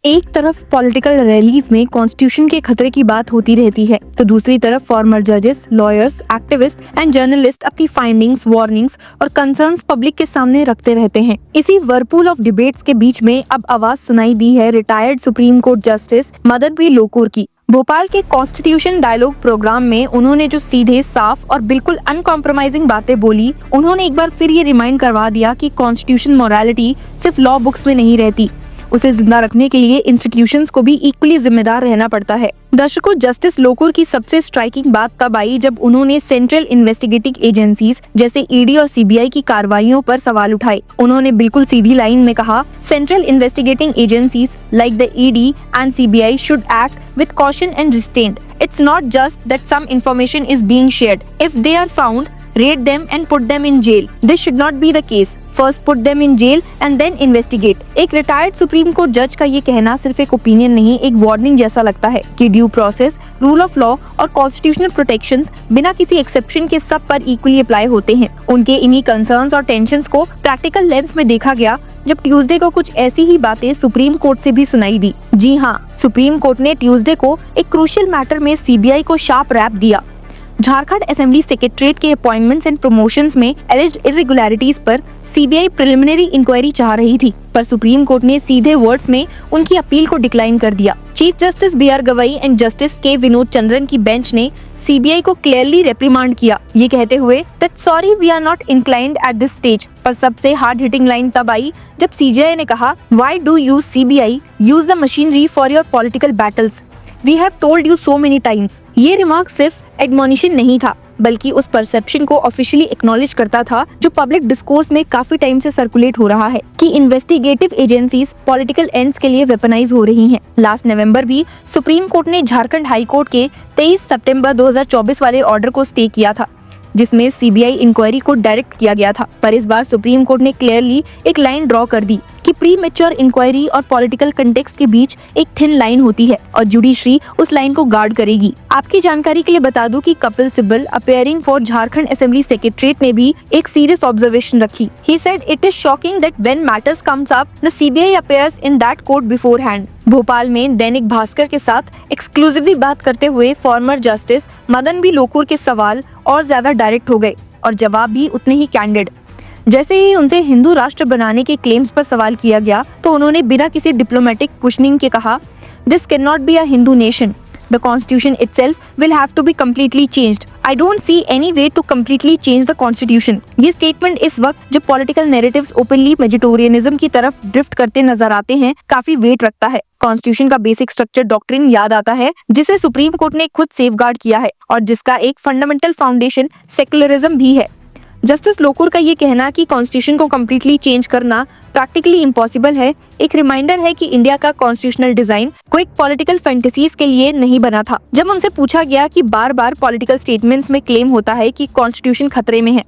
एक तरफ political rallies में कॉन्स्टिट्यूशन के खतरे की बात होती रहती है, तो दूसरी तरफ फॉर्मर जजेस, लॉयर्स, एक्टिविस्ट एंड जर्नलिस्ट अपनी फाइंडिंग्स, वार्निंग्स और कंसर्न्स पब्लिक के सामने रखते रहते हैं। इसी वर्लपूल ऑफ डिबेट्स के बीच में अब आवाज सुनाई दी है retired Supreme Court justice Madan B Lokur की। भोपाल के कॉन्स्टिट्यूशन डायलॉग प्रोग्राम में उन्होंने जो सीधे, साफ और बिल्कुल अनकॉम्प्रोमाइजिंग बातें बोली, उन्होंने एक बार फिर ये रिमाइंड करवा दिया कि कॉन्स्टिट्यूशन मोरालिटी सिर्फ लॉ बुक्स में नहीं रहती, उसे जिंदा रखने के लिए इंस्टीट्यूशंस को भी इक्वली जिम्मेदार रहना पड़ता है। दर्शकों, जस्टिस लोकुर की सबसे स्ट्राइकिंग बात तब आई जब उन्होंने सेंट्रल इन्वेस्टिगेटिंग एजेंसीज जैसे ईडी और सीबीआई की कार्रवाइयों पर सवाल उठाए। उन्होंने बिल्कुल सीधी लाइन में कहा, central investigating agencies like the ED and CBI should act with caution and restraint. It's not just that some information is being shared, if they are found, raid them and put them in jail. This should not be the case. First put them in jail and then investigate. एक retired Supreme court जज का ये कहना सिर्फ एक opinion नहीं, एक warning जैसा लगता है कि due process, rule of law और कॉन्स्टिट्यूशनल प्रोटेक्शंस बिना किसी एक्सेप्शन के सब पर इक्वली अप्लाई होते हैं। उनके इन्हीं कंसर्न्स और टेंशंस को प्रैक्टिकल लेंस में देखा गया जब ट्यूसडे को कुछ ऐसी ही बातें सुप्रीम कोर्ट से भी सुनाई दी। जी हाँ, सुप्रीम कोर्ट ने ट्यूसडे को एक क्रूशियल मैटर में सीबीआई को शार्प रैप दिया। झारखंड असेंबली सेक्रेटरीट के अपॉइंटमेंट्स एंड प्रमोशंस में एलिज्ड इरेगुलरिटीज पर सीबीआई प्रिलिमिनरी इंक्वायरी चाह रही थी, पर सुप्रीम कोर्ट ने सीधे वर्ड्स में उनकी अपील को डिक्लाइन कर दिया। Chief justice B R Gavai and justice K Vinod Chandran की बेंच ने सीबीआई को क्लियरली रिप्रिमांड किया, ये कहते हुए that sorry we are not inclined at this stage. पर सबसे हार्ड हिटिंग लाइन तब आई जब सीजीआई ने कहा, why do you CBI use the machinery for your political battles, we have told you so many times. ये remark सिर्फ admonition नहीं था, बल्कि उस परसेप्शन को ऑफिशियली एक्नॉलेज करता था जो पब्लिक डिस्कोर्स में काफी टाइम से सर्कुलेट हो रहा है कि इन्वेस्टिगेटिव एजेंसीज पॉलिटिकल एंड्स के लिए वेपनाइज हो रही हैं। लास्ट नवंबर भी सुप्रीम कोर्ट ने झारखंड हाई कोर्ट के 23 सितंबर 2024 वाले ऑर्डर को स्टे किया था, जिसमें सीबीआई इंक्वायरी को डायरेक्ट किया गया था। पर इस बार सुप्रीम कोर्ट ने क्लियरली एक लाइन ड्रॉ कर दी कि प्री मैच्योर इंक्वायरी और पॉलिटिकल कंटेक्स्ट के बीच एक थिन लाइन होती है और जुडिशरी उस लाइन को गार्ड करेगी। आपकी जानकारी के लिए बता दूं कि Kapil Sibal appearing for Jharkhand assembly secretariat ने भी एक सीरियस ऑब्जर्वेशन रखी। He said it is shocking that when matters comes up the CBI appears in that court beforehand. Bhopal में दैनिक भास्कर के साथ एक्सक्लूसिवली बात करते हुए former justice Madan B Lokur के सवाल और ज्यादा डायरेक्ट हो गए और जवाब भी उतने ही कैंडिड। जैसे ही उनसे हिंदू राष्ट्र बनाने के क्लेम्स पर सवाल किया गया तो उन्होंने बिना किसी डिप्लोमेटिक क्वेश्चनिंग के कहा, this can not be a Hindu nation, the constitution itself will have to be completely changed, I don't see any way to completely change the constitution. ये स्टेटमेंट इस वक्त जब पॉलिटिकल नैरेटिव्स ओपनली वेजिटेरियनिज्म की तरफ drift करते नजर आते हैं, काफी वेट रखता है। कॉन्स्टिट्यूशन का बेसिक स्ट्रक्चर डॉक्ट्रिन याद आता है जिसे सुप्रीम कोर्ट ने खुद सेफगार्ड किया है और जिसका एक फंडामेंटल फाउंडेशन सेक्युलरिज्म भी है। जस्टिस लोकुर का ये कहना कि कॉन्स्टिट्यूशन को कम्प्लीटली चेंज करना प्रैक्टिकली इम्पॉसिबल है, एक रिमाइंडर है कि इंडिया का constitutional design quick political fantasies के लिए नहीं बना था। जब उनसे पूछा गया कि बार बार पॉलिटिकल स्टेटमेंट्स में क्लेम होता है कि कॉन्स्टिट्यूशन खतरे में है,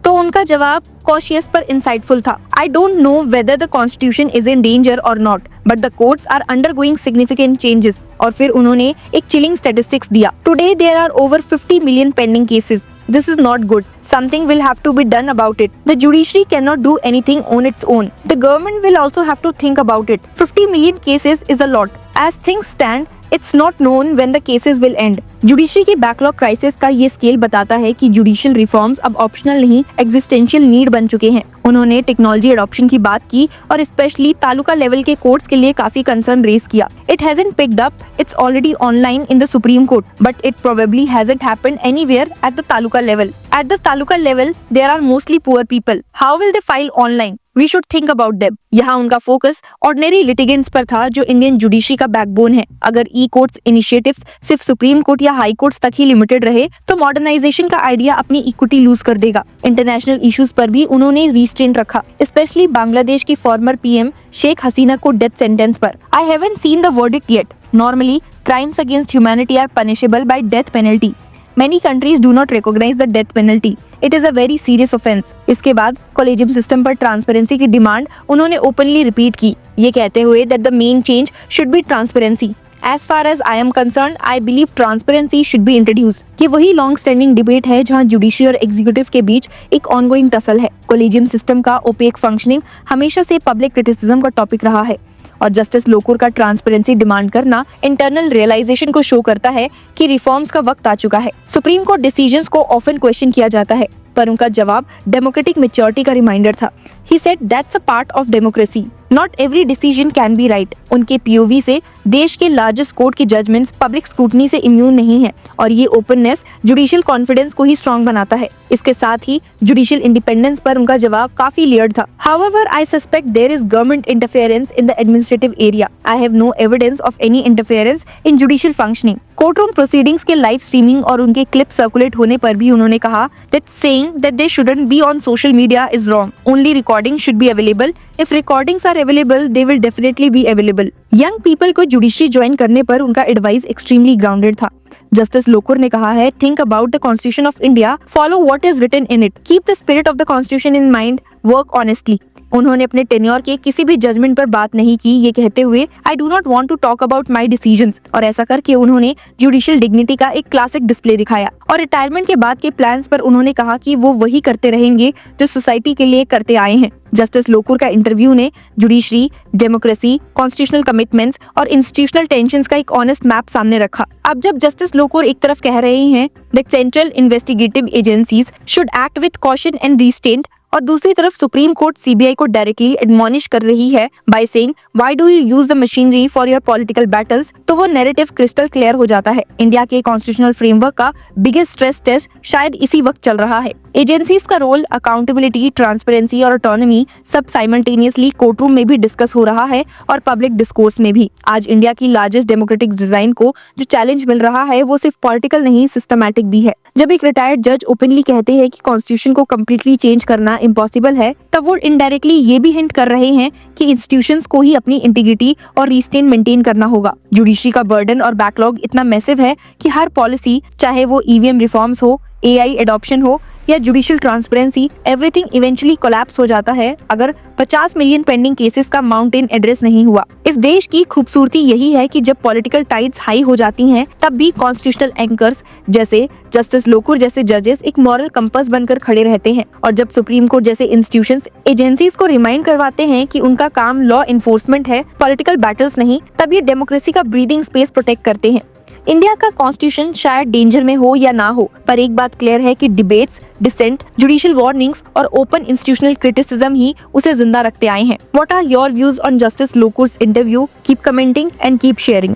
तो उनका जवाब कॉशियस पर इंसाइटफुल था। I don't know whether the constitution is in danger or not, but the courts are undergoing significant changes. और फिर उन्होंने एक chilling statistics दिया। Today there are over 50 million pending cases. This is not good. Something will have to be done about it. The judiciary cannot do anything on its own. The government will also have to think about it. 50 million cases is a lot. As things stand, it's not known when the cases will end. Judiciary की backlog crisis का ये scale बताता है कि judicial reforms अब optional नहीं, existential need बन चुके हैं। उन्होंने टेक्नोलॉजी एडॉप्शन की बात की और स्पेशली तालुका लेवल के कोर्ट्स के लिए काफी कंसर्न रेज किया। It hasn't picked up, it's already online in the Supreme Court, but it probably hasn't happened anywhere at the taluka level. At the taluka level there are mostly poor people, how will they file online? We should think about them. यहाँ उनका focus ordinary litigants पर था जो Indian judiciary का backbone है। अगर ई courts initiatives सिर्फ supreme court या हाई कोर्ट्स तक ही लिमिटेड रहे तो मॉडर्नाइजेशन का आइडिया अपनी इक्विटी लूज कर देगा। इंटरनेशनल इश्यूज पर भी उन्होंने रिस्ट्रेंट रखा, स्पेशली बांग्लादेश की फॉर्मर पीएम शेख हसीना को डेथ सेंटेंस पर। I haven't seen the verdict yet. Normally, crimes against humanity are punishable by death penalty. Many countries do not recognize the death penalty. It is a very serious offense. इसके बाद collegium system पर transparency की demand उन्होंने openly repeat की, ये कहते हुए that the main change should be transparency. As far as I am concerned, I believe transparency should be introduced. ये वही लॉन्ग स्टैंडिंग डिबेट है जहां जुडिशरी और एग्जीक्यूटिव के बीच एक ऑनगोइंग टसल है। कॉलेजियम सिस्टम का ओपेक फंक्शनिंग हमेशा से पब्लिक क्रिटिसिज्म का टॉपिक रहा है और जस्टिस लोकुर का ट्रांसपेरेंसी डिमांड करना इंटरनल रियलाइजेशन को शो करता है कि रिफॉर्म्स का वक्त आ चुका है। सुप्रीम कोर्ट डिसीजंस को ऑफन क्वेश्चन किया जाता है, पर उनका जवाब डेमोक्रेटिक मैच्योरिटी का रिमाइंडर था। He said that's a part of democracy. Not every decision can be right. उनके POV से देश के लार्जेस्ट कोर्ट की जजमेंट्स पब्लिक स्क्रूटनी से इम्यून नहीं है और ये ओपननेस जुडिशियल कॉन्फिडेंस को ही स्ट्रॉन्ग बनाता है। इसके साथ ही जुडिशियल इंडिपेंडेंस पर उनका जवाब काफी लेयर्ड था। However, I suspect there is government interference in the administrative area. I have no evidence of any interference in judicial functioning. Courtroom proceedings के लाइव स्ट्रीमिंग और उनके क्लिप सर्कुलेट होने पर भी उन्होंने कहा that saying that they shouldn't be on social media is wrong. Only recording should be available. If recordings are available, they will definitely be available. Young people को judiciary join करने पर उनका advice extremely grounded था। Justice Lokur ने कहा है, think about the constitution of India, follow what is written in it, keep the spirit of the constitution in mind, work honestly. उन्होंने अपने टेन्योर के किसी भी जजमेंट पर बात नहीं की, ये कहते हुए I do not want to talk about my decisions, और ऐसा करके उन्होंने जुडिशियल डिग्निटी का एक क्लासिक डिस्प्ले दिखाया। और रिटायरमेंट के बाद के प्लान्स पर उन्होंने कहा कि वो वही करते रहेंगे जो सोसाइटी के लिए करते आए हैं। जस्टिस लोकुर का इंटरव्यू ने जुडिशरी, डेमोक्रेसी, कॉन्स्टिट्यूशनल कमिटमेंट्स और इंस्टीट्यूशनल टेंशंस का एक ऑनेस्ट मैप सामने रखा। अब जब जस्टिस लोकुर एक तरफ कह रहे हैं that central investigative agencies should act with caution and restraint, और दूसरी तरफ सुप्रीम कोर्ट सीबीआई को डायरेक्टली एडमॉनिश कर रही है by saying why do you use the machinery for your political battles, तो वो नैरेटिव क्रिस्टल क्लियर हो जाता है। इंडिया के कॉन्स्टिट्यूशनल फ्रेमवर्क का बिगेस्ट स्ट्रेस टेस्ट शायद इसी वक्त चल रहा है। एजेंसीज का रोल, अकाउंटेबिलिटी, ट्रांसपेरेंसी और ऑटोनॉमी सब साइमल्टेनियसली कोर्टरूम में भी डिस्कस हो रहा है और पब्लिक डिस्कोर्स में भी। आज इंडिया की लार्जेस्ट डेमोक्रेटिक डिजाइन को जो चैलेंज मिल रहा है वो सिर्फ पॉलिटिकल नहीं, सिस्टमैटिक भी है। जब एक रिटायर्ड जज ओपनली कहते हैं कि कॉन्स्टिट्यूशन को कम्प्लीटली चेंज करना इम्पॉसिबल है, तब वो इनडायरेक्टली ये भी हिंट कर रहे हैं कि इंस्टीट्यूशंस को ही अपनी इंटीग्रिटी और रिस्ट्रेंट मेंटेन करना होगा। जुडिशरी का बर्डन और बैकलॉग इतना मैसिव है कि हर पॉलिसी, चाहे वो ईवीएम रिफॉर्म्स हो, एआई एडॉप्शन हो या judicial transparency, everything eventually collapse हो जाता है अगर 50 मिलियन पेंडिंग केसेस का माउंटेन एड्रेस नहीं हुआ। इस देश की खूबसूरती यही है कि जब पॉलिटिकल टाइड्स हाई हो जाती हैं, तब भी कॉन्स्टिट्यूशनल एंकर्स जैसे जस्टिस लोकुर जैसे जजेस एक मॉरल कंपास बनकर खड़े रहते हैं। और जब सुप्रीम कोर्ट जैसे इंस्टीट्यूशंस एजेंसीज को रिमाइंड करवाते हैं कि उनका काम लॉ इन्फोर्समेंट है, पॉलिटिकल बैटल्स नहीं, तब ये डेमोक्रेसी का ब्रीदिंग स्पेस प्रोटेक्ट करते हैं। इंडिया का कॉन्स्टिट्यूशन शायद डेंजर में हो या ना हो, पर एक बात क्लियर है कि डिबेट्स, डिसेंट, जुडिशियल वार्निंग्स और ओपन इंस्टीट्यूशनल क्रिटिसिज्म ही उसे जिंदा रखते आए हैं। What are your views on justice Lokur's interview? Keep commenting and keep sharing.